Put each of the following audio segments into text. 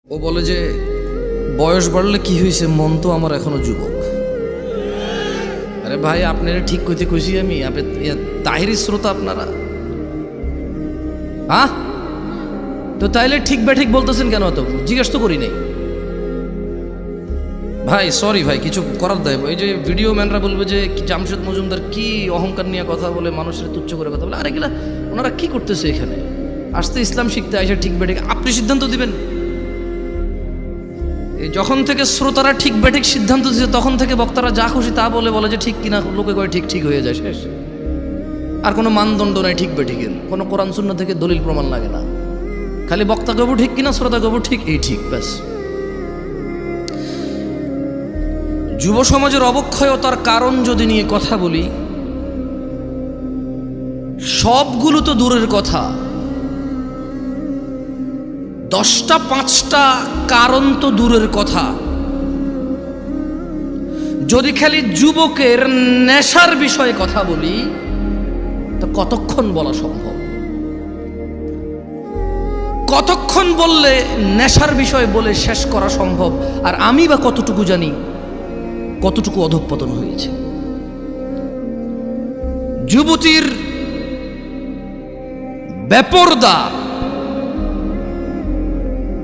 ও বলে যে বয়স বাড়লে কি হয়েছে, মন তো আমার এখনো যুবক। আরে ভাই, আপনারা ঠিক কইতে কইছি আমি, তাহিরি শ্রোতা আপনারা, হ্যাঁ? তো তাইলে ঠিক ঠিক বলতেছেন কেন? তো জিজ্ঞেস তো করি নাই ভাই, সরি ভাই, কিছু করার দেয়। এই যে ভিডিও ম্যানরা বলবে যে জামশেদ মজুমদার কি অহংকার নিয়ে কথা বলে, মানুষের তুচ্ছ করে কথা বলে। আরে গেলা ওনারা কি করতেছে এখানে? আসতে ইসলাম শিখতে আসে, ঠিক বেঠিক আপনি সিদ্ধান্ত দিবেন। যখন থেকে শ্রোতারা ঠিক বেঠিক সিদ্ধান্ত দিচ্ছে, তখন থেকে বক্তারা যা খুশি তা বলে যে ঠিক কিনা, লোকে কয় ঠিক ঠিক হয়ে যায়, শেষ। আর কোনো মানদণ্ড নাই ঠিক বেঠিকের, কোনো কোরআন সুন্নাহ থেকে দলিল প্রমাণ লাগে না, খালি বক্তা গবু ঠিক কিনা, শ্রোতা গবু ঠিক, এই ঠিক, ব্যাস। যুব সমাজের অবক্ষয়তার কারণ যদি নিয়ে কথা বলি, সবগুলো তো দূরের কথা, 10টা 5টা কারণ তো দূরের কথা। যদি খালি যুবকের নেশার বিষয়ে কথা বলি, তো কতক্ষণ বলা সম্ভব? কতক্ষণ বললে নেশার বিষয় বলে শেষ করা সম্ভব? আর আমি বা কতটুকু জানি কতটুকু অধঃপতন হয়েছে। যুবতীর বেপরদা,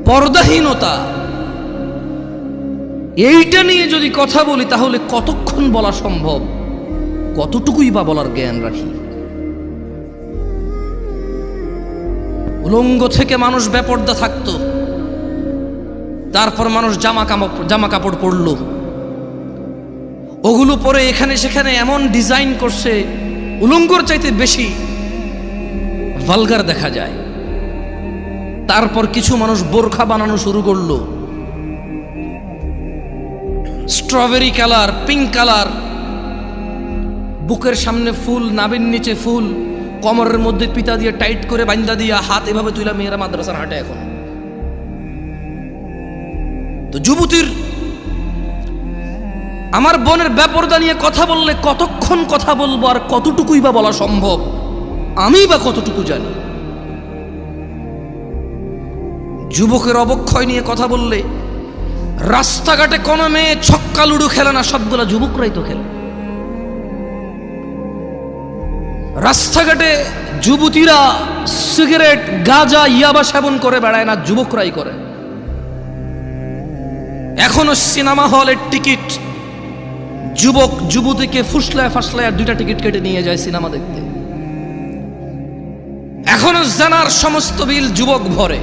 পর্দাহীনতা, এইটা নিয়ে যদি কথা বলি, তাহলে কতক্ষণ বলা সম্ভব? কতটুকুই বা বলার জ্ঞান রাখি? উলঙ্গ থেকে মানুষ বেপরদা থাকতো, তারপর মানুষ জামা কাপড় পরলো, ওগুলো পরে এখানে সেখানে এমন ডিজাইন করছে, উলঙ্গর চাইতে বেশি ভালগার দেখা যায়। তারপর কিছু মানুষ বোরখা বানানো শুরু করলো, স্ট্রবেরি কালার, পিঙ্ক কালার, বুকের সামনে ফুল, নাভির নিচে ফুল, কোমরের মধ্যে পিতা দিয়ে টাইট করে বান্দা দিয়া হাত এভাবে তুইলা মেয়েরা মাদ্রাসার হাঁটে এখন। তো যুবতীর, আমার বোনের বেপরদা নিয়ে কথা বললে কতক্ষণ কথা বলবো, আর কতটুকুই বা বলা সম্ভব? আমি বা কতটুকু জানি? যুবকের অবক্ষয় নিয়ে কথা বললে, রাস্তাঘাটে কোনো মেয়ে ছক্কা লুডু খেলে না, সবগুলা যুবকরাই তো খেলে। রাস্তাঘাটে যুবতীরা সিগারেট, গাঁজা, ইয়াবা সেবন করে বেড়ায় না, যুবকরাই করে। এখনো সিনেমা হলের টিকিট যুবক যুবতীকে ফুসলায় ফাসলায় 2টা টিকিট কেটে নিয়ে যায় সিনেমা দেখতে। এখনো জানার সমস্ত বিল যুবক ভরে।